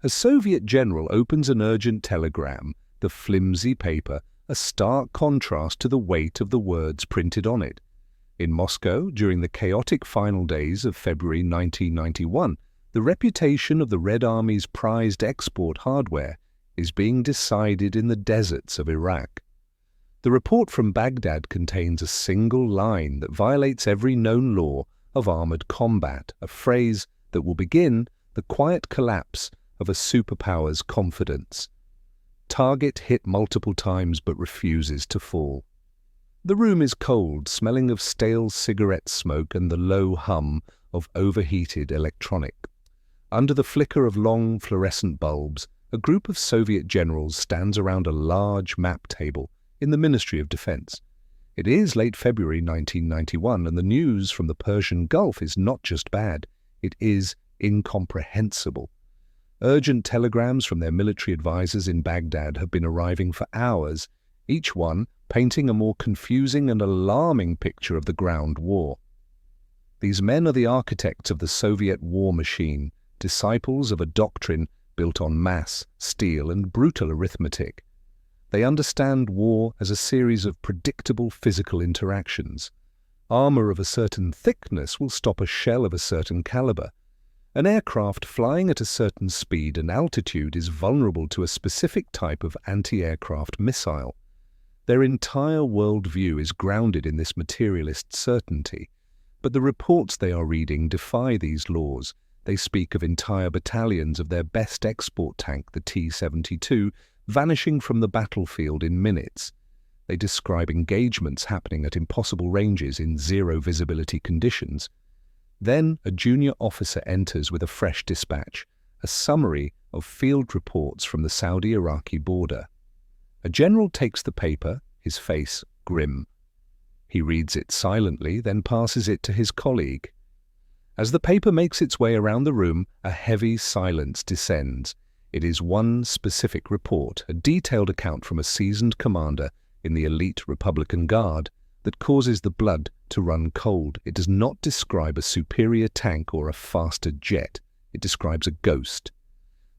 A Soviet general opens an urgent telegram, the flimsy paper, a stark contrast to the weight of the words printed on it. In Moscow, during the chaotic final days of February 1991, the reputation of the Red Army's prized export hardware is being decided in the deserts of Iraq. The report from Baghdad contains a single line that violates every known law of armored combat, a phrase that will begin the quiet collapse of a superpower's confidence. Target hit multiple times but refuses to fall. The room is cold, smelling of stale cigarette smoke and the low hum of overheated electronic. Under the flicker of long fluorescent bulbs, a group of Soviet generals stands around a large map table in the Ministry of Defense. It is late February 1991, and the news from the Persian Gulf is not just bad, it is incomprehensible. Urgent telegrams from their military advisors in Baghdad have been arriving for hours, each one painting a more confusing and alarming picture of the ground war. These men are the architects of the Soviet war machine, disciples of a doctrine built on mass, steel, and brutal arithmetic. They understand war as a series of predictable physical interactions. Armor of a certain thickness will stop a shell of a certain caliber. An aircraft flying at a certain speed and altitude is vulnerable to a specific type of anti-aircraft missile. Their entire worldview is grounded in this materialist certainty, but the reports they are reading defy these laws. They speak of entire battalions of their best export tank, the T-72, vanishing from the battlefield in minutes. They describe engagements happening at impossible ranges in zero-visibility conditions. Then a junior officer enters with a fresh dispatch, a summary of field reports from the Saudi-Iraqi border. A general takes the paper, his face grim. He reads it silently, then passes it to his colleague. As the paper makes its way around the room, a heavy silence descends. It is one specific report, a detailed account from a seasoned commander in the elite Republican Guard, that causes the blood to run cold. It does not describe a superior tank or a faster jet. It describes a ghost.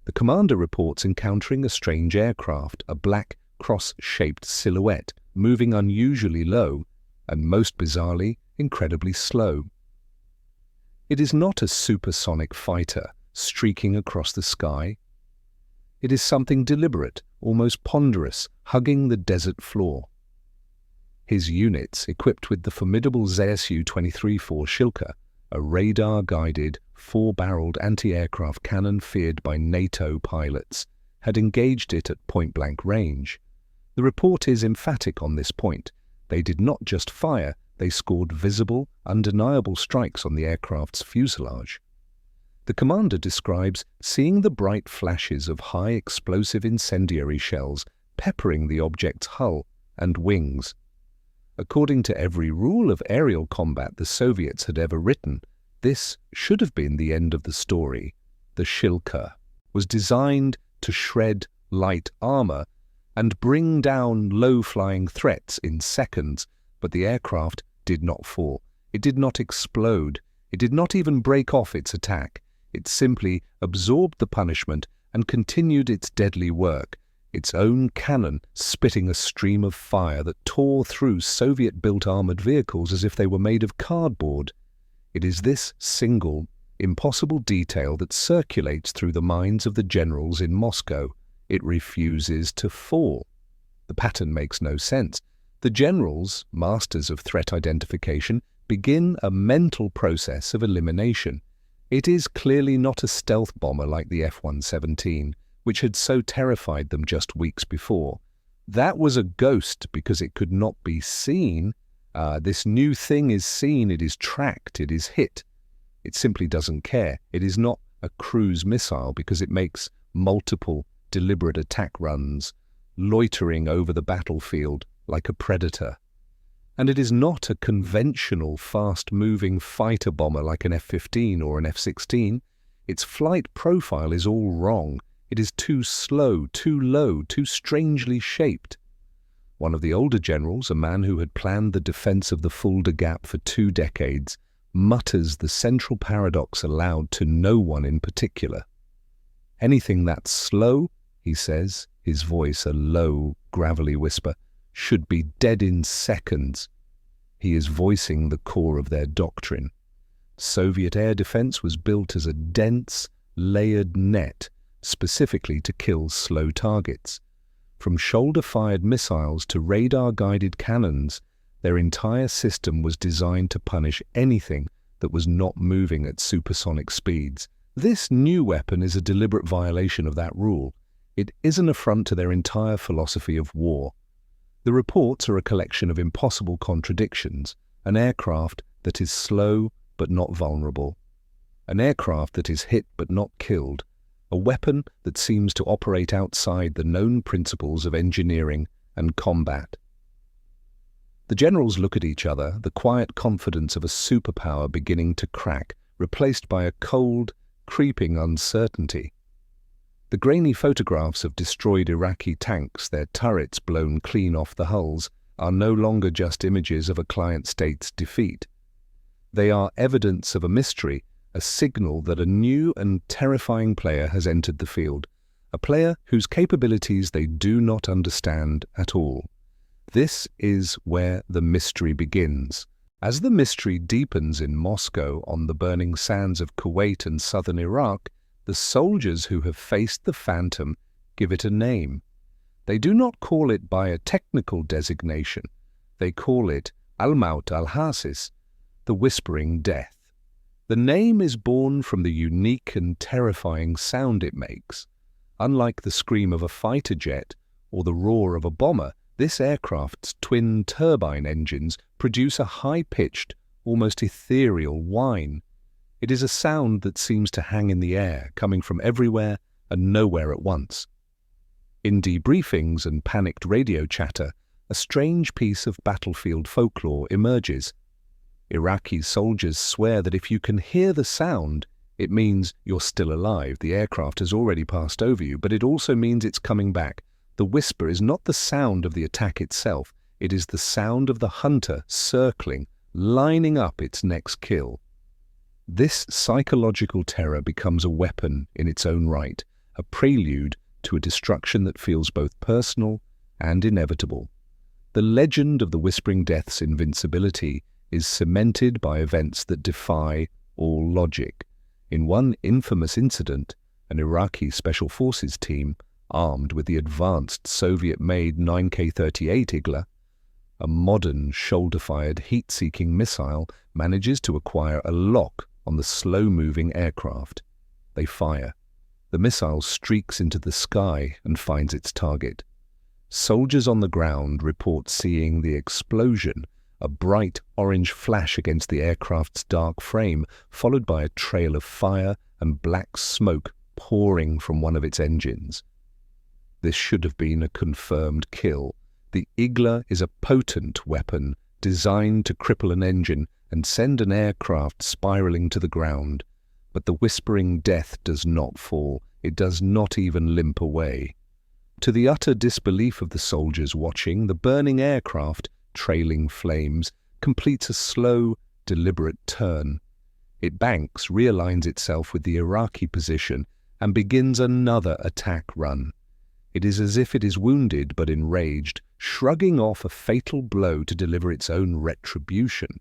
The commander reports encountering a strange aircraft, a black cross-shaped silhouette, moving unusually low, and most bizarrely, incredibly slow. It is not a supersonic fighter streaking across the sky. It is something deliberate, almost ponderous, hugging the desert floor. His units, equipped with the formidable ZSU-23 Shilka, a radar-guided, four-barreled anti-aircraft cannon feared by NATO pilots, had engaged it at point-blank range. The report is emphatic on this point. They did not just fire, they scored visible, undeniable strikes on the aircraft's fuselage. The commander describes seeing the bright flashes of high explosive incendiary shells peppering the object's hull and wings. According to every rule of aerial combat the Soviets had ever written, this should have been the end of the story. The Shilka was designed to shred light armor and bring down low-flying threats in seconds, but the aircraft did not fall. It did not explode. It did not even break off its attack. It simply absorbed the punishment and continued its deadly work, its own cannon spitting a stream of fire that tore through Soviet-built armored vehicles as if they were made of cardboard. It is this single, impossible detail that circulates through the minds of the generals in Moscow. It refuses to fall. The pattern makes no sense. The generals, masters of threat identification, begin a mental process of elimination. It is clearly not a stealth bomber like the F-117, which had so terrified them just weeks before. That was a ghost because it could not be seen. This new thing is seen, it is tracked, it is hit. It simply doesn't care. It is not a cruise missile because it makes multiple deliberate attack runs, loitering over the battlefield like a predator. And it is not a conventional fast-moving fighter bomber like an F-15 or an F-16. Its flight profile is all wrong. It is too slow, too low, too strangely shaped. One of the older generals, a man who had planned the defense of the Fulda Gap for 2 decades, mutters the central paradox aloud to no one in particular. Anything that's slow, he says, his voice a low, gravelly whisper, should be dead in seconds. He is voicing the core of their doctrine. Soviet air defense was built as a dense, layered net, specifically to kill slow targets. From shoulder-fired missiles to radar-guided cannons, their entire system was designed to punish anything that was not moving at supersonic speeds. This new weapon is a deliberate violation of that rule. It is an affront to their entire philosophy of war. The reports are a collection of impossible contradictions. An aircraft that is slow but not vulnerable. An aircraft that is hit but not killed. A weapon that seems to operate outside the known principles of engineering and combat. The generals look at each other, the quiet confidence of a superpower beginning to crack, replaced by a cold, creeping uncertainty. The grainy photographs of destroyed Iraqi tanks, their turrets blown clean off the hulls, are no longer just images of a client state's defeat. They are evidence of a mystery, a signal that a new and terrifying player has entered the field, a player whose capabilities they do not understand at all. This is where the mystery begins. As the mystery deepens in Moscow on the burning sands of Kuwait and southern Iraq, the soldiers who have faced the Phantom give it a name. They do not call it by a technical designation. They call it Al-Maut al-Hasis, the Whispering Death. The name is born from the unique and terrifying sound it makes. Unlike the scream of a fighter jet or the roar of a bomber, this aircraft's twin turbine engines produce a high-pitched, almost ethereal whine. It is a sound that seems to hang in the air, coming from everywhere and nowhere at once. In debriefings and panicked radio chatter, a strange piece of battlefield folklore emerges. Iraqi soldiers swear that if you can hear the sound, it means you're still alive. The aircraft has already passed over you, but it also means it's coming back. The whisper is not the sound of the attack itself. It is the sound of the hunter circling, lining up its next kill. This psychological terror becomes a weapon in its own right, a prelude to a destruction that feels both personal and inevitable. The legend of the Whispering Death's invincibility is cemented by events that defy all logic. In one infamous incident, an Iraqi Special Forces team, armed with the advanced Soviet-made 9K-38 Igla, a modern shoulder-fired heat-seeking missile, manages to acquire a lock on the slow-moving aircraft. They fire. The missile streaks into the sky and finds its target. Soldiers on the ground report seeing the explosion, a bright orange flash against the aircraft's dark frame, followed by a trail of fire and black smoke pouring from one of its engines. This should have been a confirmed kill. The Igla is a potent weapon designed to cripple an engine and send an aircraft spiraling to the ground. But the Whispering Death does not fall. It does not even limp away. To the utter disbelief of the soldiers watching, the burning aircraft, trailing flames, completes a slow, deliberate turn. It banks, realigns itself with the Iraqi position, and begins another attack run. It is as if it is wounded but enraged, shrugging off a fatal blow to deliver its own retribution.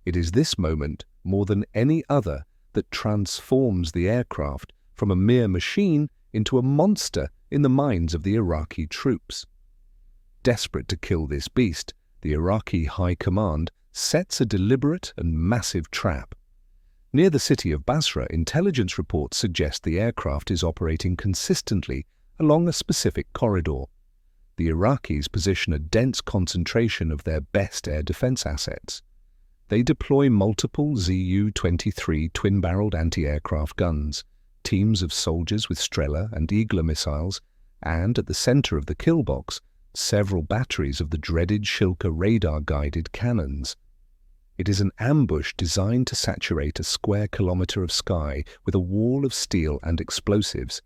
It is this moment, more than any other, that transforms the aircraft from a mere machine into a monster in the minds of the Iraqi troops. Desperate to kill this beast, the Iraqi High Command sets a deliberate and massive trap. Near the city of Basra, intelligence reports suggest the aircraft is operating consistently along a specific corridor. The Iraqis position a dense concentration of their best air defense assets. They deploy multiple Zu-23 twin-barreled anti-aircraft guns, teams of soldiers with Strela and Igla missiles, and at the center of the kill box, several batteries of the dreaded Shilka radar-guided cannons. It is an ambush designed to saturate a square kilometer of sky with a wall of steel and explosives.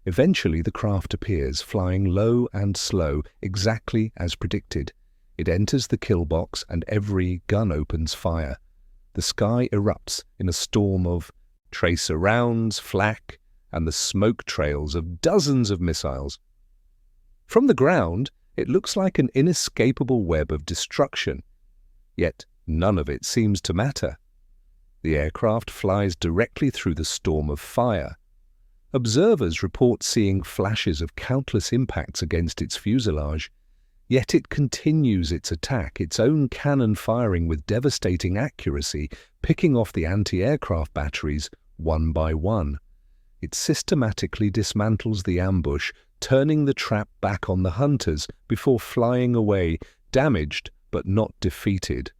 Eventually the craft appears, flying low and slow, exactly as predicted. It enters the kill box and every gun opens fire. The sky erupts in a storm of tracer rounds, flak, and the smoke trails of dozens of missiles. From the ground, it looks like an inescapable web of destruction, yet none of it seems to matter. The aircraft flies directly through the storm of fire. Observers report seeing flashes of countless impacts against its fuselage, yet it continues its attack, its own cannon firing with devastating accuracy, picking off the anti-aircraft batteries one by one. It systematically dismantles the ambush, turning the trap back on the hunters before flying away, damaged but not defeated.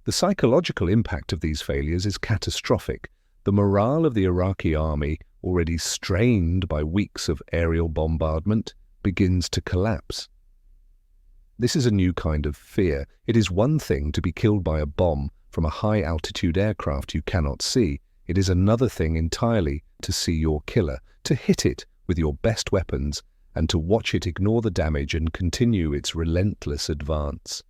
The psychological impact of these failures is catastrophic. The morale of the Iraqi army, already strained by weeks of aerial bombardment, begins to collapse. This is a new kind of fear. It is one thing to be killed by a bomb from a high-altitude aircraft you cannot see. It is another thing entirely to see your killer, to hit it with your best weapons, and to watch it ignore the damage and continue its relentless advance.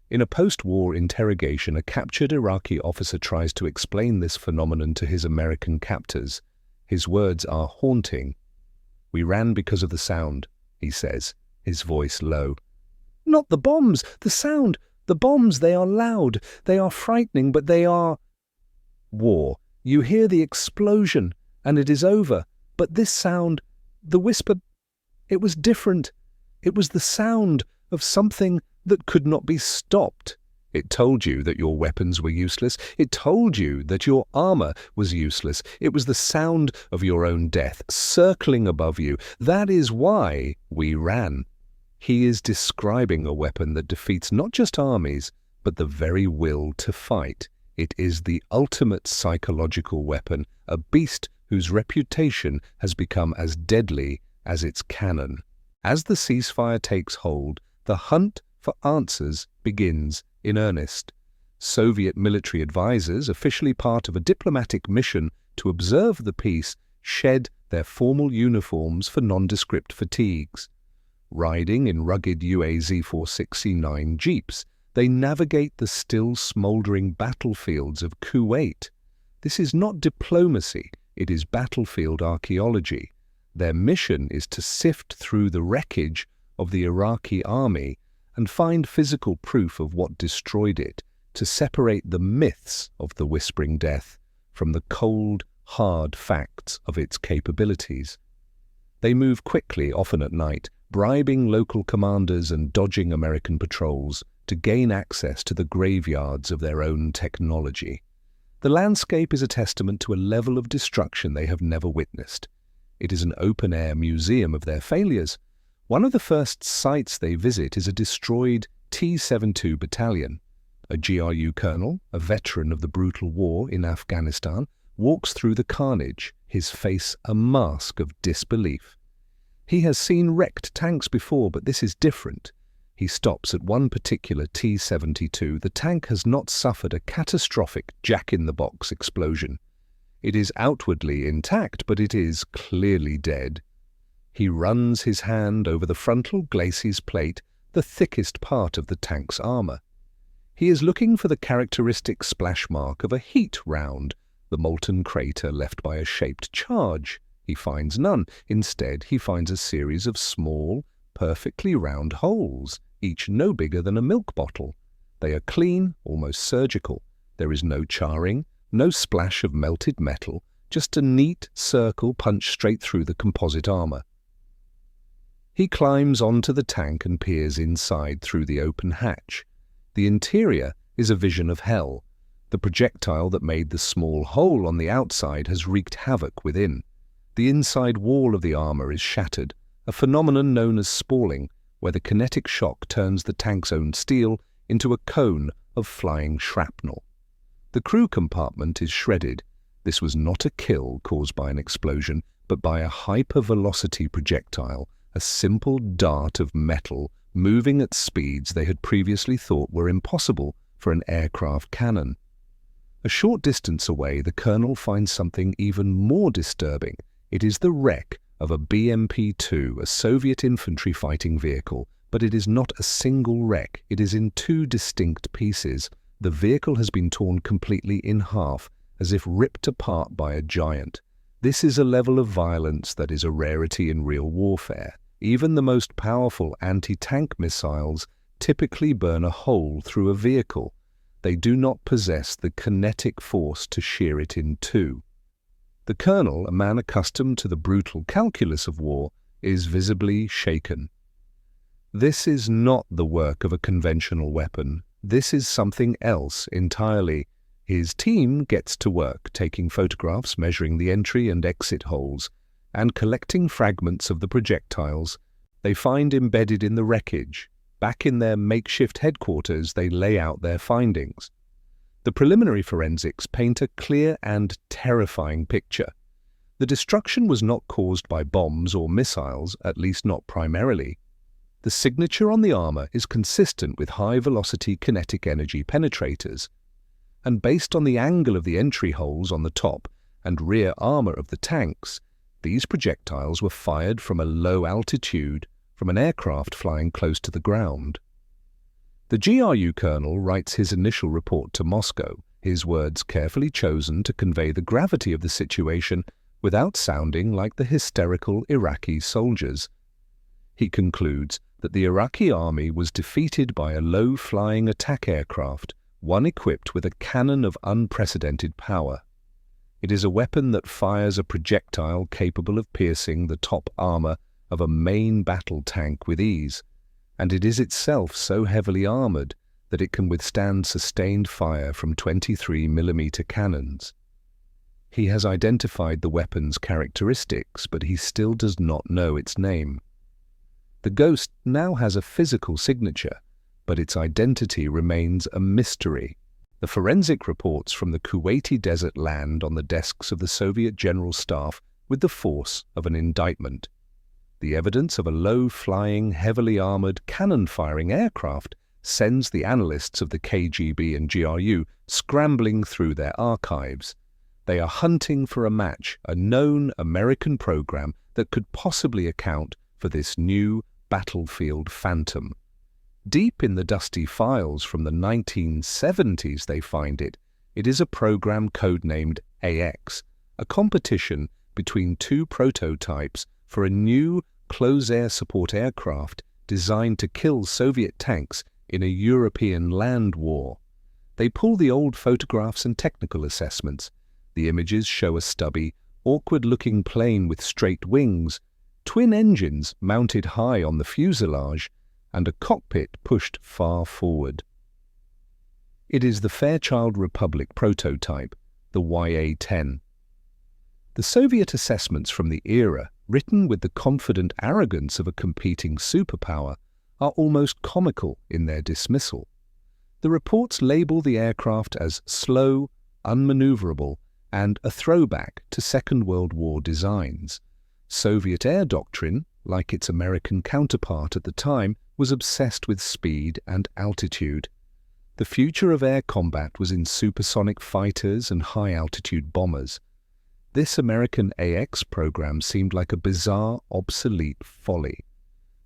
In a post-war interrogation, a captured Iraqi officer tries to explain this phenomenon to his American captors. His words are haunting. "We ran because of the sound," he says, his voice low. "Not the bombs, the sound. The bombs, they are loud, they are frightening, but they are..." War. You hear the explosion, and it is over. But this sound, the whisper, it was different. It was the sound of something that could not be stopped. It told you that your weapons were useless. It told you that your armor was useless. It was the sound of your own death circling above you. That is why we ran. He is describing a weapon that defeats not just armies, but the very will to fight. It is the ultimate psychological weapon, a beast whose reputation has become as deadly as its cannon. As the ceasefire takes hold, the hunt for answers begins in earnest. Soviet military advisors, officially part of a diplomatic mission to observe the peace, shed their formal uniforms for nondescript fatigues. Riding in rugged UAZ 460-9 jeeps, they navigate the still smouldering battlefields of GAU-8. This is not diplomacy, it is battlefield archaeology. Their mission is to sift through the wreckage of the Iraqi army and find physical proof of what destroyed it, to separate the myths of the Whispering Death from the cold, hard facts of its capabilities. They move quickly, often at night, bribing local commanders and dodging American patrols to gain access to the graveyards of their own technology. The landscape is a testament to a level of destruction they have never witnessed. It is an open-air museum of their failures. One of the first sites they visit is a destroyed T-72 battalion. A GRU colonel, a veteran of the brutal war in Afghanistan, walks through the carnage, his face a mask of disbelief. He has seen wrecked tanks before, but this is different. He stops at one particular T-72. The tank has not suffered a catastrophic jack-in-the-box explosion. It is outwardly intact, but it is clearly dead. He runs his hand over the frontal glacis plate, the thickest part of the tank's armor. He is looking for the characteristic splash mark of a heat round, the molten crater left by a shaped charge. He finds none. Instead, he finds a series of small, perfectly round holes, each no bigger than a milk bottle. They are clean, almost surgical. There is no charring, no splash of melted metal, just a neat circle punched straight through the composite armor. He climbs onto the tank and peers inside through the open hatch. The interior is a vision of hell. The projectile that made the small hole on the outside has wreaked havoc within. The inside wall of the armor is shattered, a phenomenon known as spalling, where the kinetic shock turns the tank's own steel into a cone of flying shrapnel. The crew compartment is shredded. This was not a kill caused by an explosion, but by a hypervelocity projectile, a simple dart of metal moving at speeds they had previously thought were impossible for an aircraft cannon. A short distance away, the colonel finds something even more disturbing. It is the wreck of a BMP-2, a Soviet infantry fighting vehicle, but it is not a single wreck. It is in two distinct pieces. The vehicle has been torn completely in half, as if ripped apart by a giant. This is a level of violence that is a rarity in real warfare. Even the most powerful anti-tank missiles typically burn a hole through a vehicle. They do not possess the kinetic force to shear it in two. The colonel, a man accustomed to the brutal calculus of war, is visibly shaken. This is not the work of a conventional weapon. This is something else entirely. His team gets to work, taking photographs, measuring the entry and exit holes, and collecting fragments of the projectiles they find embedded in the wreckage. Back in their makeshift headquarters, they lay out their findings. The preliminary forensics paint a clear and terrifying picture. The destruction was not caused by bombs or missiles, at least not primarily. The signature on the armor is consistent with high-velocity kinetic energy penetrators, and based on the angle of the entry holes on the top and rear armor of the tanks, these projectiles were fired from a low altitude from an aircraft flying close to the ground. The GRU colonel writes his initial report to Moscow, his words carefully chosen to convey the gravity of the situation without sounding like the hysterical Iraqi soldiers. He concludes that the Iraqi army was defeated by a low-flying attack aircraft, one equipped with a cannon of unprecedented power. It is a weapon that fires a projectile capable of piercing the top armor of a main battle tank with ease, and it is itself so heavily armored that it can withstand sustained fire from 23mm cannons. He has identified the weapon's characteristics, but he still does not know its name. The Ghost now has a physical signature, but its identity remains a mystery. The forensic reports from the Kuwaiti desert land on the desks of the Soviet General Staff with the force of an indictment. The evidence of a low-flying, heavily armored, cannon-firing aircraft sends the analysts of the KGB and GRU scrambling through their archives. They are hunting for a match, a known American program that could possibly account for this new battlefield phantom. Deep in the dusty files from the 1970s they find it. It is a program codenamed AX, a competition between two prototypes for a new close-air support aircraft designed to kill Soviet tanks in a European land war. They pull the old photographs and technical assessments. The images show a stubby, awkward-looking plane with straight wings, twin engines mounted high on the fuselage, and a cockpit pushed far forward. It is the Fairchild Republic prototype, the YA-10. The Soviet assessments from the era, written with the confident arrogance of a competing superpower, are almost comical in their dismissal. The reports label the aircraft as slow, unmaneuverable, and a throwback to Second World War designs. Soviet air doctrine, like its American counterpart at the time, was obsessed with speed and altitude. The future of air combat was in supersonic fighters and high-altitude bombers. This American AX program seemed like a bizarre, obsolete folly.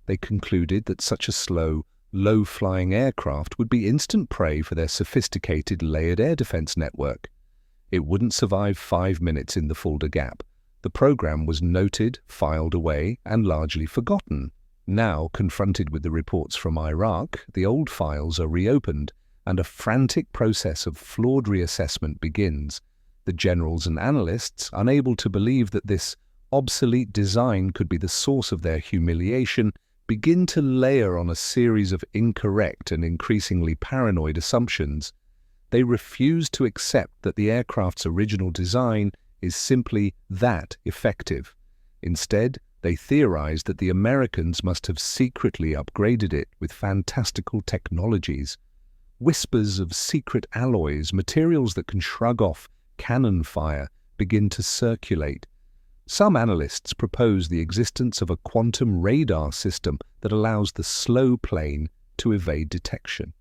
They concluded that such a slow, low-flying aircraft would be instant prey for their sophisticated layered air defense network. It wouldn't survive 5 minutes in the Fulda Gap. The program was noted, filed away, and largely forgotten. Now, confronted with the reports from Iraq, the old files are reopened, and a frantic process of flawed reassessment begins. The generals and analysts, unable to believe that this obsolete design could be the source of their humiliation, begin to layer on a series of incorrect and increasingly paranoid assumptions. They refuse to accept that the aircraft's original design is simply that effective. Instead, they theorize that the Americans must have secretly upgraded it with fantastical technologies. Whispers of secret alloys, materials that can shrug off cannon fire, begin to circulate. Some analysts propose the existence of a quantum radar system that allows the slow plane to evade detection.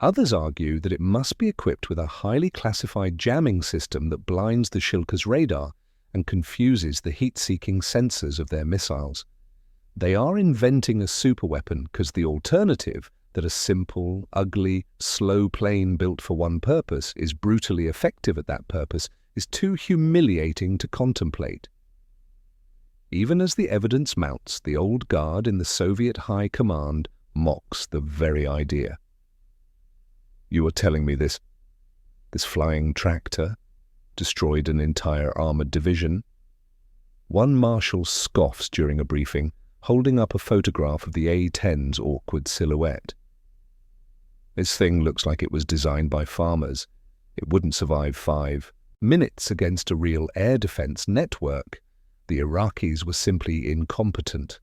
Others argue that it must be equipped with a highly classified jamming system that blinds the Shilka's radar and confuses the heat-seeking sensors of their missiles. They are inventing a superweapon because the alternative, that a simple, ugly, slow plane built for one purpose is brutally effective at that purpose, is too humiliating to contemplate. Even as the evidence mounts, the old guard in the Soviet High Command mocks the very idea. You are telling me this flying tractor destroyed an entire armored division? One marshal scoffs during a briefing, holding up a photograph of the A-10's awkward silhouette. This thing looks like it was designed by farmers. It wouldn't survive 5 minutes against a real air defense network. The Iraqis were simply incompetent.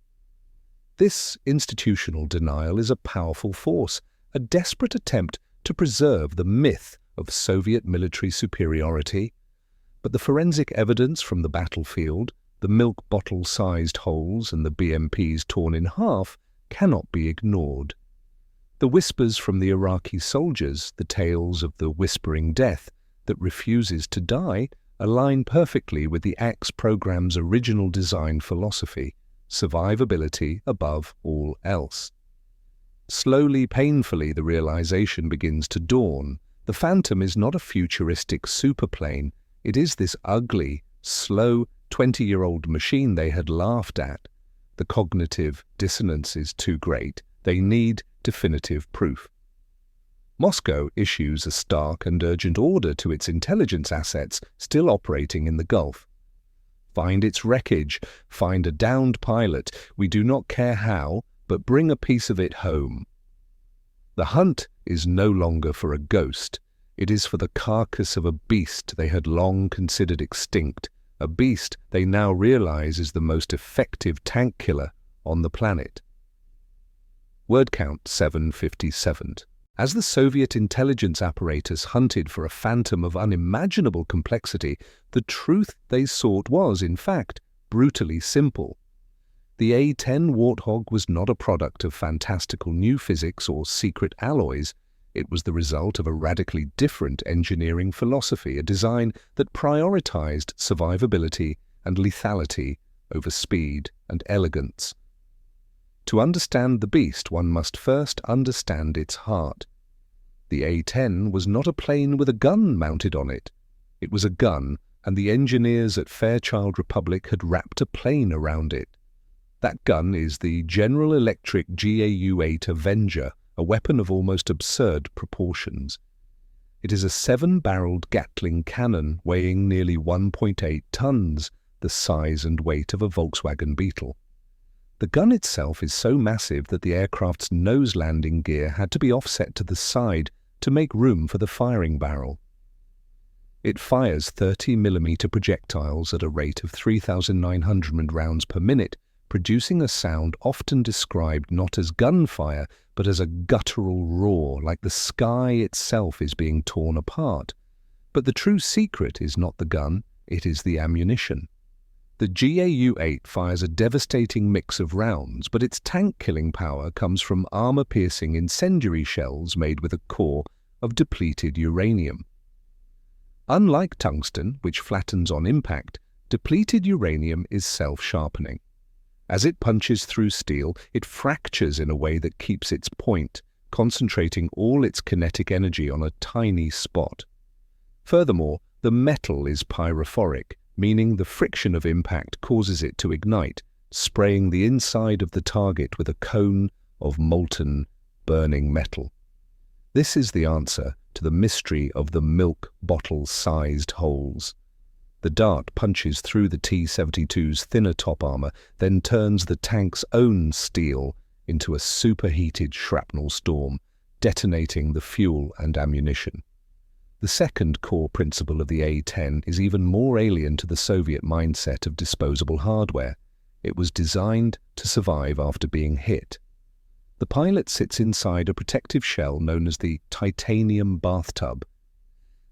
This institutional denial is a powerful force, a desperate attempt to preserve the myth of Soviet military superiority. But the forensic evidence from the battlefield, the milk bottle-sized holes and the BMPs torn in half, cannot be ignored. The whispers from the Iraqi soldiers, the tales of the whispering death that refuses to die, align perfectly with the AX program's original design philosophy: survivability above all else. Slowly, painfully, the realization begins to dawn. The Phantom is not a futuristic superplane. It is this ugly, slow, 20-year-old machine they had laughed at. The cognitive dissonance is too great. They need definitive proof. Moscow issues a stark and urgent order to its intelligence assets still operating in the Gulf. Find its wreckage, find a downed pilot. We do not care how, but bring a piece of it home. The hunt is no longer for a ghost. It is for the carcass of a beast they had long considered extinct, a beast they now realize is the most effective tank killer on the planet. Word count 757. As the Soviet intelligence apparatus hunted for a phantom of unimaginable complexity, the truth they sought was, in fact, brutally simple. The A-10 Warthog was not a product of fantastical new physics or secret alloys. It was the result of a radically different engineering philosophy, a design that prioritized survivability and lethality over speed and elegance. To understand the beast, one must first understand its heart. The A-10 was not a plane with a gun mounted on it. It was a gun, and the engineers at Fairchild Republic had wrapped a plane around it. That gun is the General Electric GAU-8 Avenger, a weapon of almost absurd proportions. It is a 7-barreled Gatling cannon weighing nearly 1.8 tons, the size and weight of a Volkswagen Beetle. The gun itself is so massive that the aircraft's nose landing gear had to be offset to the side to make room for the firing barrel. It fires 30mm projectiles at a rate of 3,900 rounds per minute, producing a sound often described not as gunfire, but as a guttural roar, like the sky itself is being torn apart. But the true secret is not the gun, it is the ammunition. The GAU-8 fires a devastating mix of rounds, but its tank-killing power comes from armor-piercing incendiary shells made with a core of depleted uranium. Unlike tungsten, which flattens on impact, depleted uranium is self-sharpening. As it punches through steel, it fractures in a way that keeps its point, concentrating all its kinetic energy on a tiny spot. Furthermore, the metal is pyrophoric, meaning the friction of impact causes it to ignite, spraying the inside of the target with a cone of molten, burning metal. This is the answer to the mystery of the milk bottle-sized holes. The dart punches through the T-72's thinner top armor, then turns the tank's own steel into a superheated shrapnel storm, detonating the fuel and ammunition. The second core principle of the A-10 is even more alien to the Soviet mindset of disposable hardware. It was designed to survive after being hit. The pilot sits inside a protective shell known as the titanium bathtub.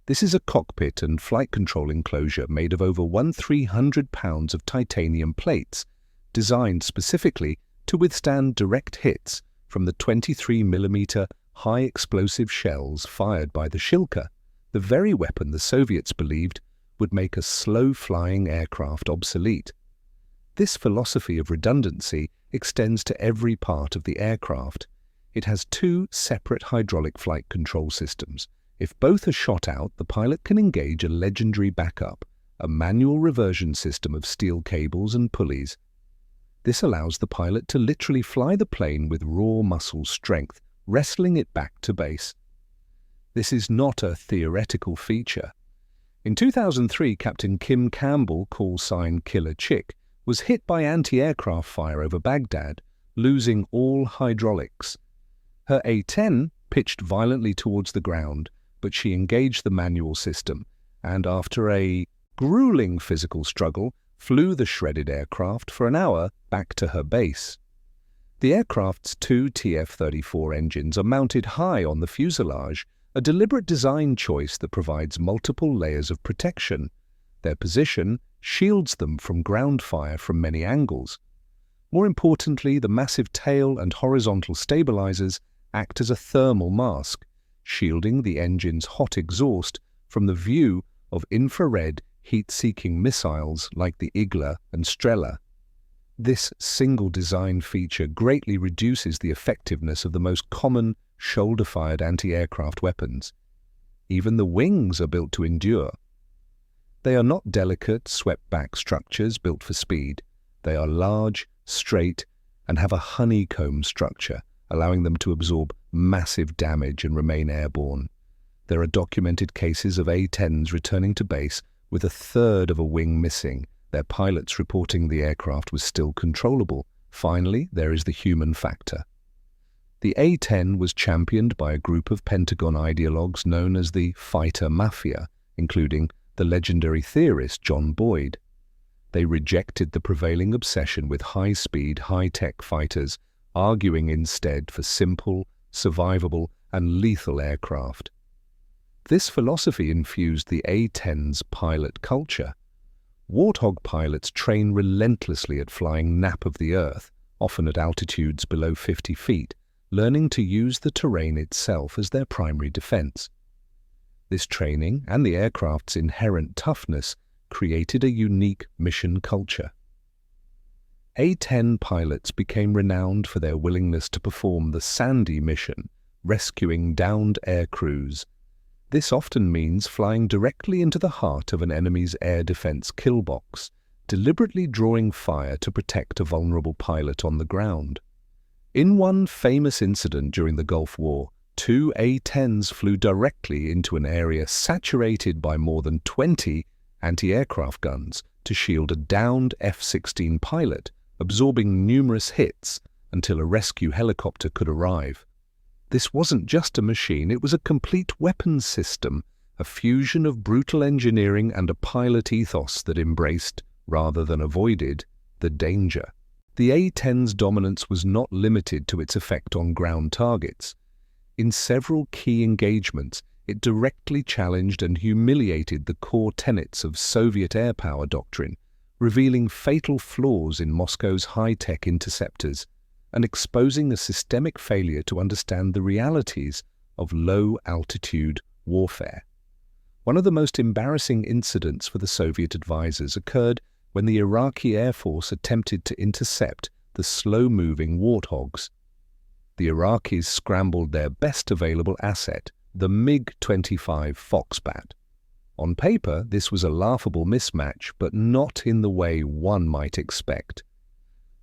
This is a cockpit and flight control enclosure made of over 1,300 pounds of titanium plates, designed specifically to withstand direct hits from the 23mm high-explosive shells fired by the Shilka, the very weapon the Soviets believed would make a slow-flying aircraft obsolete. This philosophy of redundancy extends to every part of the aircraft. It has 2 separate hydraulic flight control systems. If both are shot out, the pilot can engage a legendary backup, a manual reversion system of steel cables and pulleys. This allows the pilot to literally fly the plane with raw muscle strength, wrestling it back to base. This is not a theoretical feature. In 2003, Captain Kim Campbell, call sign Killer Chick, was hit by anti-aircraft fire over Baghdad, losing all hydraulics. Her A-10 pitched violently towards the ground, but she engaged the manual system, and after a grueling physical struggle, flew the shredded aircraft for an hour back to her base. The aircraft's two TF-34 engines are mounted high on the fuselage, a deliberate design choice that provides multiple layers of protection. Their position shields them from ground fire from many angles. More importantly, the massive tail and horizontal stabilizers act as a thermal mask, shielding the engine's hot exhaust from the view of infrared heat-seeking missiles like the Igla and Strela. This single design feature greatly reduces the effectiveness of the most common shoulder-fired anti-aircraft weapons. Even the wings are built to endure. They are not delicate, swept-back structures built for speed. They are large, straight, and have a honeycomb structure, allowing them to absorb massive damage and remain airborne. There are documented cases of A-10s returning to base with a third of a wing missing, their pilots reporting the aircraft was still controllable. Finally, there is the human factor. The A-10 was championed by a group of Pentagon ideologues known as the Fighter Mafia, including the legendary theorist John Boyd. They rejected the prevailing obsession with high-speed, high-tech fighters, arguing instead for simple, survivable, and lethal aircraft. This philosophy infused the A-10's pilot culture. Warthog pilots train relentlessly at flying nap of the Earth, often at altitudes below 50 feet, learning to use the terrain itself as their primary defense. This training and the aircraft's inherent toughness created a unique mission culture. A-10 pilots became renowned for their willingness to perform the Sandy mission, rescuing downed air crews. This often means flying directly into the heart of an enemy's air defense kill box, deliberately drawing fire to protect a vulnerable pilot on the ground. In one famous incident during the Gulf War, two A-10s flew directly into an area saturated by more than 20 anti-aircraft guns to shield a downed F-16 pilot, absorbing numerous hits until a rescue helicopter could arrive. This wasn't just a machine, it was a complete weapons system, a fusion of brutal engineering and a pilot ethos that embraced, rather than avoided, the danger. The A-10's dominance was not limited to its effect on ground targets. In several key engagements, it directly challenged and humiliated the core tenets of Soviet air power doctrine, revealing fatal flaws in Moscow's high-tech interceptors and exposing a systemic failure to understand the realities of low-altitude warfare. One of the most embarrassing incidents for the Soviet advisors occurred when the Iraqi Air Force attempted to intercept the slow-moving Warthogs. The Iraqis scrambled their best available asset, the MiG-25 Foxbat. On paper, this was a laughable mismatch, but not in the way one might expect.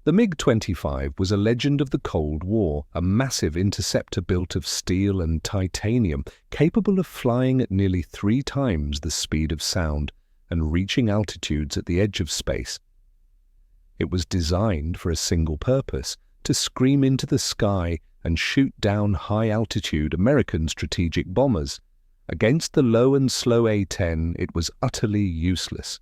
The MiG-25 was a legend of the Cold War, a massive interceptor built of steel and titanium, capable of flying at nearly 3 times the speed of sound and reaching altitudes at the edge of space. It was designed for a single purpose, to scream into the sky and shoot down high-altitude American strategic bombers. Against the low and slow A-10, it was utterly useless.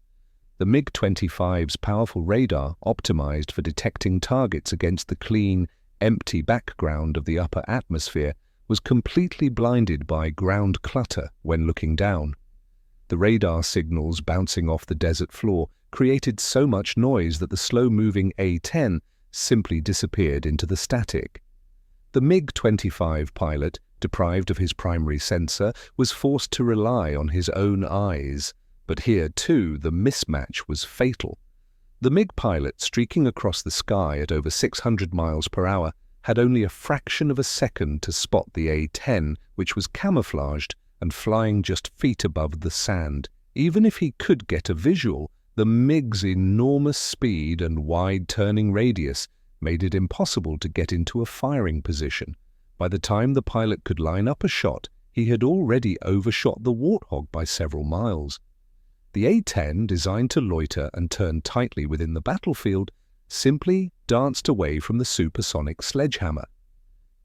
The MiG-25's powerful radar, optimized for detecting targets against the clean, empty background of the upper atmosphere, was completely blinded by ground clutter when looking down. The radar signals bouncing off the desert floor created so much noise that the slow-moving A-10 simply disappeared into the static. The MiG-25 pilot, deprived of his primary sensor, was forced to rely on his own eyes. But here, too, the mismatch was fatal. The MiG pilot, streaking across the sky at over 600 miles per hour, had only a fraction of a second to spot the A-10, which was camouflaged and flying just feet above the sand, Even if he could get a visual, the MiG's enormous speed and wide turning radius made it impossible to get into a firing position. By the time the pilot could line up a shot, he had already overshot the Warthog by several miles. The A-10, designed to loiter and turn tightly within the battlefield, simply danced away from the supersonic sledgehammer.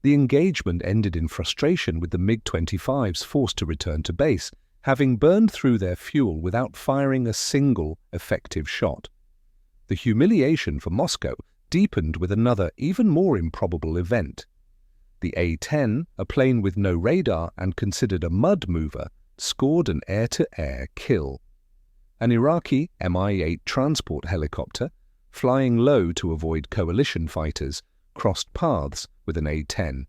The engagement ended in frustration, with the MiG-25s forced to return to base, having burned through their fuel without firing a single effective shot. The humiliation for Moscow deepened with another, even more improbable event. The A-10, a plane with no radar and considered a mud mover, scored an air-to-air kill. An Iraqi Mi-8 transport helicopter, flying low to avoid coalition fighters, crossed paths with an A-10.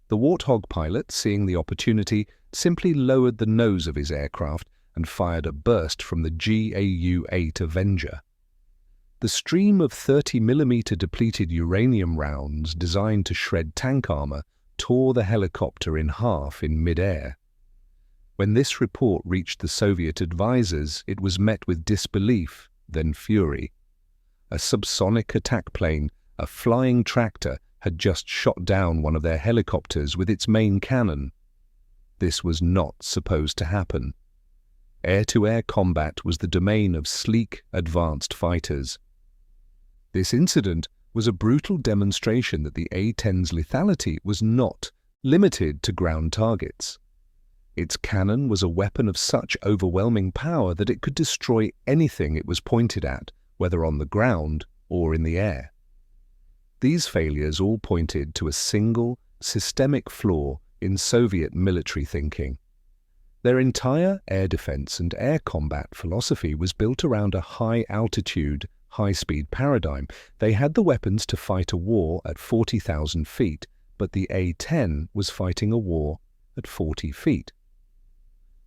The Warthog pilot, seeing the opportunity, simply lowered the nose of his aircraft and fired a burst from the GAU-8 Avenger. The stream of 30mm depleted uranium rounds designed to shred tank armor tore the helicopter in half in mid-air. When this report reached the Soviet advisors, it was met with disbelief, then fury. A subsonic attack plane, a flying tractor, had just shot down one of their helicopters with its main cannon. This was not supposed to happen. Air-to-air combat was the domain of sleek, advanced fighters. This incident was a brutal demonstration that the A-10's lethality was not limited to ground targets. Its cannon was a weapon of such overwhelming power that it could destroy anything it was pointed at, whether on the ground or in the air. These failures all pointed to a single, systemic flaw in Soviet military thinking. Their entire air defense and air combat philosophy was built around a high-altitude, high-speed paradigm. They had the weapons to fight a war at 40,000 feet, but the A-10 was fighting a war at 40 feet.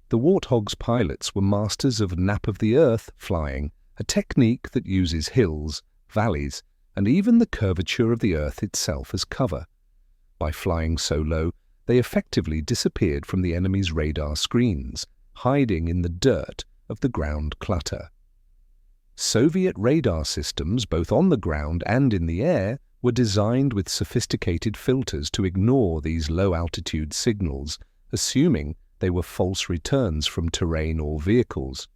The Warthog's pilots were masters of nap-of-the-earth flying, a technique that uses hills, valleys, and even the curvature of the earth itself as cover. By flying so low, they effectively disappeared from the enemy's radar screens, hiding in the dirt of the ground clutter. Soviet radar systems, both on the ground and in the air, were designed with sophisticated filters to ignore these low-altitude signals, assuming they were false returns from terrain or vehicles.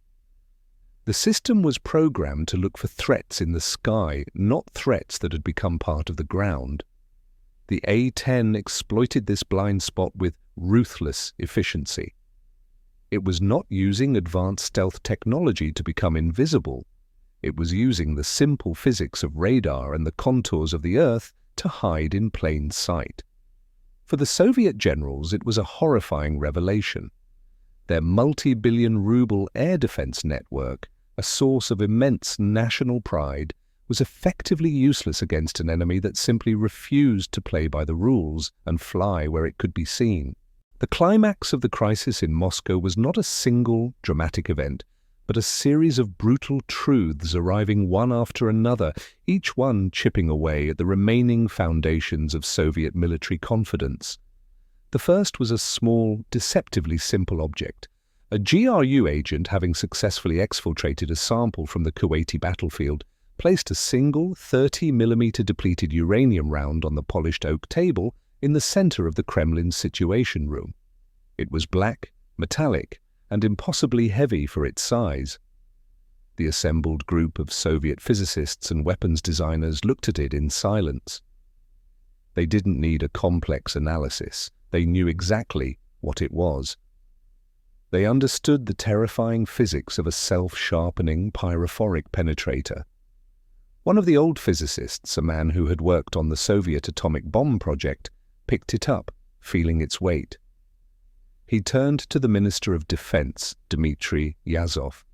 The system was programmed to look for threats in the sky, not threats that had become part of the ground. The A-10 exploited this blind spot with ruthless efficiency. It was not using advanced stealth technology to become invisible. It was using the simple physics of radar and the contours of the Earth to hide in plain sight. For the Soviet generals, it was a horrifying revelation. Their multi-billion ruble air defense network, a source of immense national pride, was effectively useless against an enemy that simply refused to play by the rules and fly where it could be seen. The climax of the crisis in Moscow was not a single dramatic event, but a series of brutal truths arriving one after another, each one chipping away at the remaining foundations of Soviet military confidence. The first was a small, deceptively simple object. A GRU agent, having successfully exfiltrated a sample from the Kuwaiti battlefield, placed a single 30mm depleted uranium round on the polished oak table in the center of the Kremlin's Situation Room. It was black, metallic, and impossibly heavy for its size. The assembled group of Soviet physicists and weapons designers looked at it in silence. They didn't need a complex analysis. They knew exactly what it was. They understood the terrifying physics of a self-sharpening pyrophoric penetrator. One of the old physicists, a man who had worked on the Soviet atomic bomb project, picked it up, feeling its weight. He turned to the Minister of Defense, Dmitry Yazov.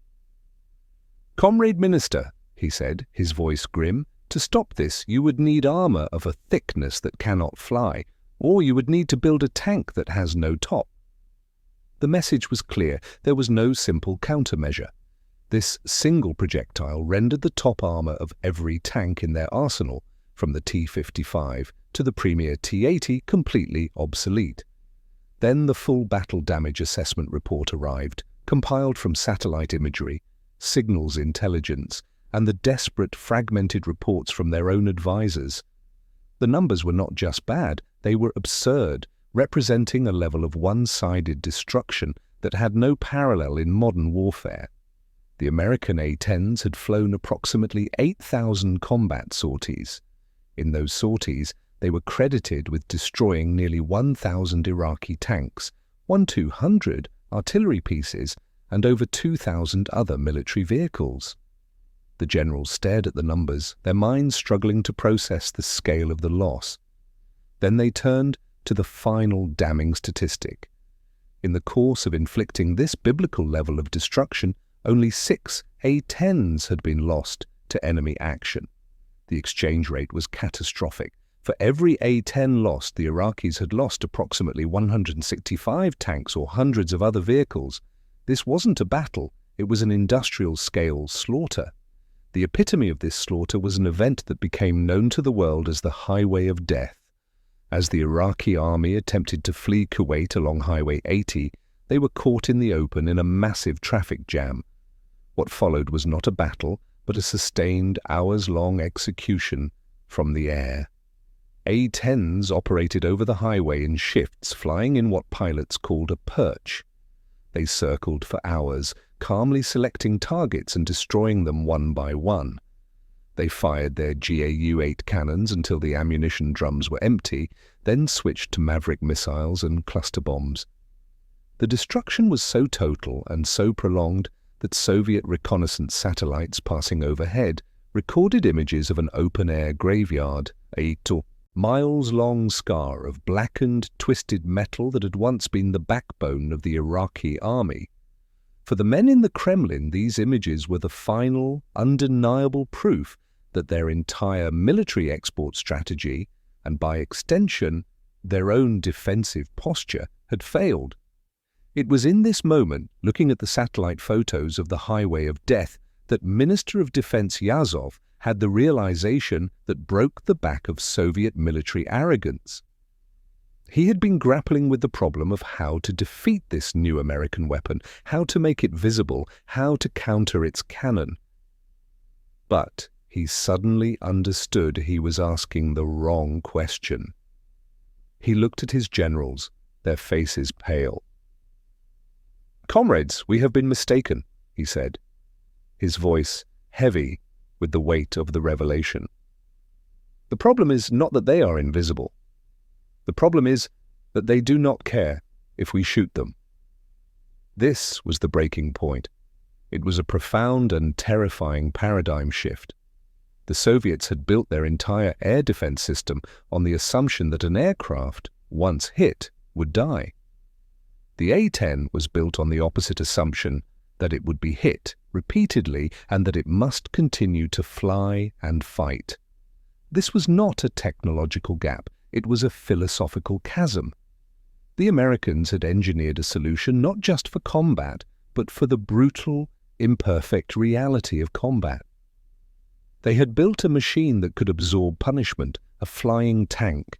"Comrade Minister," he said, his voice grim, "to stop this you would need armor of a thickness that cannot fly, or you would need to build a tank that has no top." The message was clear. There was no simple countermeasure. This single projectile rendered the top armor of every tank in their arsenal, from the T-55 to the premier T-80, completely obsolete. Then the full battle damage assessment report arrived, compiled from satellite imagery, signals intelligence, and the desperate fragmented reports from their own advisors. The numbers were not just bad, they were absurd, representing a level of one-sided destruction that had no parallel in modern warfare. The American A-10s had flown approximately 8,000 combat sorties. In those sorties, they were credited with destroying nearly 1,000 Iraqi tanks, 1,200 artillery pieces, and over 2,000 other military vehicles. The generals stared at the numbers, their minds struggling to process the scale of the loss. Then they turned to the final damning statistic. In the course of inflicting this biblical level of destruction, only 6 A-10s had been lost to enemy action. The exchange rate was catastrophic. For every A-10 lost, the Iraqis had lost approximately 165 tanks or hundreds of other vehicles. This wasn't a battle, it was an industrial-scale slaughter. The epitome of this slaughter was an event that became known to the world as the Highway of Death. As the Iraqi army attempted to flee Kuwait along Highway 80, they were caught in the open in a massive traffic jam. What followed was not a battle, but a sustained hours-long execution from the air. A-10s operated over the highway in shifts, flying in what pilots called a perch. They circled for hours, calmly selecting targets and destroying them one by one. They fired their GAU-8 cannons until the ammunition drums were empty, then switched to Maverick missiles and cluster bombs. The destruction was so total and so prolonged that Soviet reconnaissance satellites passing overhead recorded images of an open-air graveyard, a miles-long scar of blackened, twisted metal that had once been the backbone of the Iraqi army. For the men in the Kremlin, these images were the final, undeniable proof that their entire military export strategy, and by extension, their own defensive posture, had failed. It was in this moment, looking at the satellite photos of the Highway of Death, that Minister of Defense Yazov had the realization that broke the back of Soviet military arrogance. He had been grappling with the problem of how to defeat this new American weapon, how to make it visible, how to counter its cannon. But he suddenly understood he was asking the wrong question. He looked at his generals, their faces pale. "Comrades, we have been mistaken," he said, his voice heavy with the weight of the revelation. "The problem is not that they are invisible. The problem is that they do not care if we shoot them." This was the breaking point. It was a profound and terrifying paradigm shift. The Soviets had built their entire air defense system on the assumption that an aircraft, once hit, would die. The A-10 was built on the opposite assumption, that it would be hit repeatedly and that it must continue to fly and fight. This was not a technological gap, it was a philosophical chasm. The Americans had engineered a solution not just for combat, but for the brutal, imperfect reality of combat. They had built a machine that could absorb punishment, a flying tank.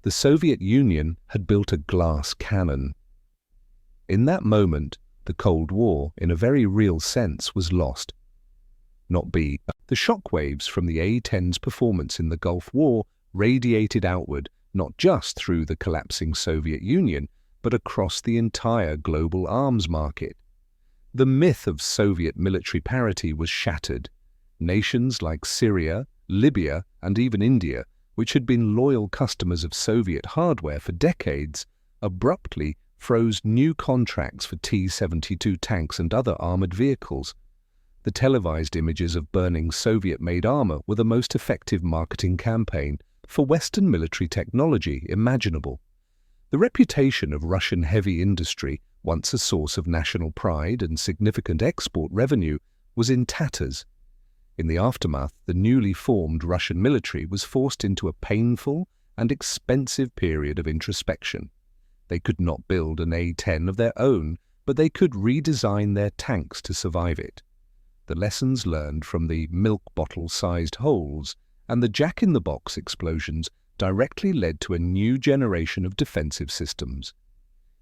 The Soviet Union had built a glass cannon. In that moment, the Cold War, in a very real sense, was lost. Not B. The shockwaves from the A-10's performance in the Gulf War radiated outward, not just through the collapsing Soviet Union, but across the entire global arms market. The myth of Soviet military parity was shattered. Nations like Syria, Libya, and even India, which had been loyal customers of Soviet hardware for decades, abruptly froze new contracts for T-72 tanks and other armored vehicles. The televised images of burning Soviet-made armor were the most effective marketing campaign for Western military technology imaginable. The reputation of Russian heavy industry, once a source of national pride and significant export revenue, was in tatters. In the aftermath, the newly formed Russian military was forced into a painful and expensive period of introspection. They could not build an A-10 of their own, but they could redesign their tanks to survive it. The lessons learned from the milk bottle-sized holes and the jack-in-the-box explosions directly led to a new generation of defensive systems.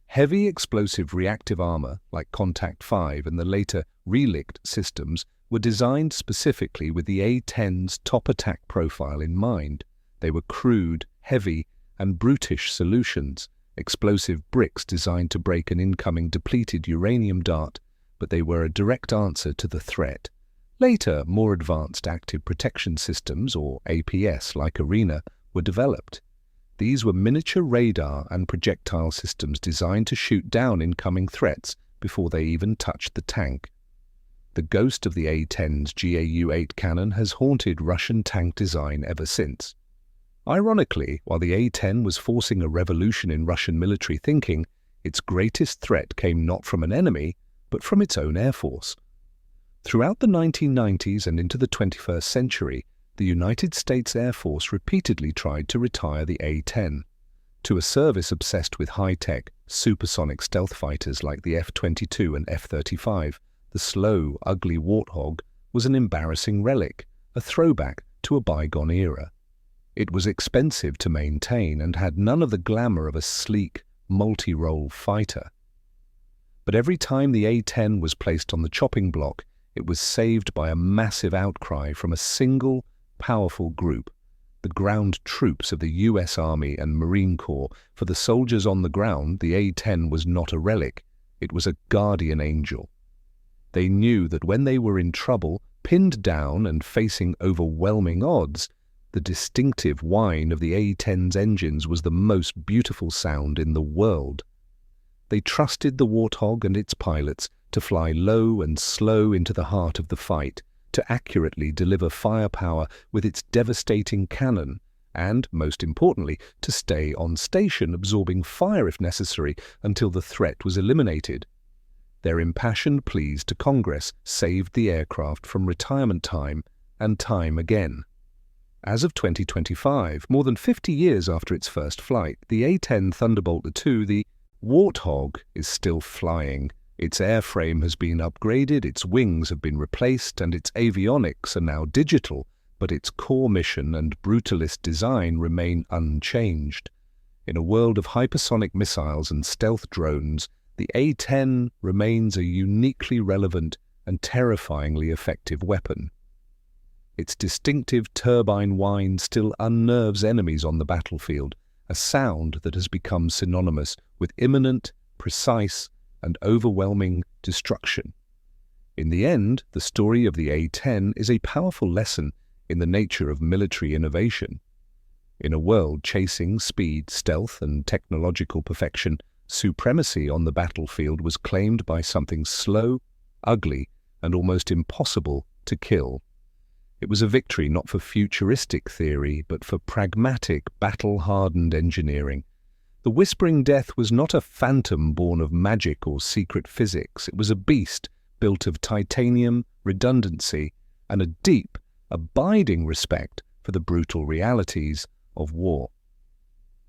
Heavy explosive reactive armor, like Contact 5 and the later Relict systems, were designed specifically with the A-10's top attack profile in mind. They were crude, heavy, and brutish solutions, explosive bricks designed to break an incoming depleted uranium dart, but they were a direct answer to the threat. Later, more advanced active protection systems, or APS, like Arena, were developed. These were miniature radar and projectile systems designed to shoot down incoming threats before they even touched the tank. The ghost of the A-10's GAU-8 cannon has haunted Russian tank design ever since. Ironically, while the A-10 was forcing a revolution in Russian military thinking, its greatest threat came not from an enemy, but from its own air force. Throughout the 1990s and into the 21st century, the United States Air Force repeatedly tried to retire the A-10. To a service obsessed with high-tech, supersonic stealth fighters like the F-22 and F-35, the slow, ugly Warthog was an embarrassing relic, a throwback to a bygone era. It was expensive to maintain and had none of the glamour of a sleek, multi-role fighter. But every time the A-10 was placed on the chopping block, it was saved by a massive outcry from a single, powerful group, the ground troops of the U.S. Army and Marine Corps. For the soldiers on the ground, the A-10 was not a relic, it was a guardian angel. They knew that when they were in trouble, pinned down and facing overwhelming odds, the distinctive whine of the A-10's engines was the most beautiful sound in the world. They trusted the Warthog and its pilots to fly low and slow into the heart of the fight, to accurately deliver firepower with its devastating cannon, and, most importantly, to stay on station absorbing fire if necessary until the threat was eliminated. Their impassioned pleas to Congress saved the aircraft from retirement time and time again. As of 2025, more than 50 years after its first flight, the A-10 Thunderbolt II, the Warthog, is still flying. Its airframe has been upgraded, its wings have been replaced, and its avionics are now digital, but its core mission and brutalist design remain unchanged. In a world of hypersonic missiles and stealth drones, the A-10 remains a uniquely relevant and terrifyingly effective weapon. Its distinctive turbine whine still unnerves enemies on the battlefield, a sound that has become synonymous with imminent, precise, and overwhelming destruction. In the end, the story of the A-10 is a powerful lesson in the nature of military innovation. In a world chasing speed, stealth, and technological perfection, supremacy on the battlefield was claimed by something slow, ugly, and almost impossible to kill. It was a victory not for futuristic theory, but for pragmatic, battle-hardened engineering. The Whispering Death was not a phantom born of magic or secret physics. It was a beast built of titanium, redundancy, and a deep, abiding respect for the brutal realities of war.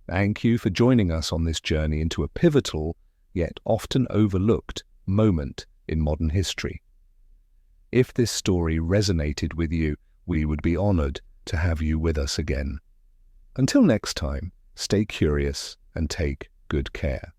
Thank you for joining us on this journey into a pivotal, yet often overlooked, moment in modern history. If this story resonated with you, we would be honored to have you with us again. Until next time, stay curious and take good care.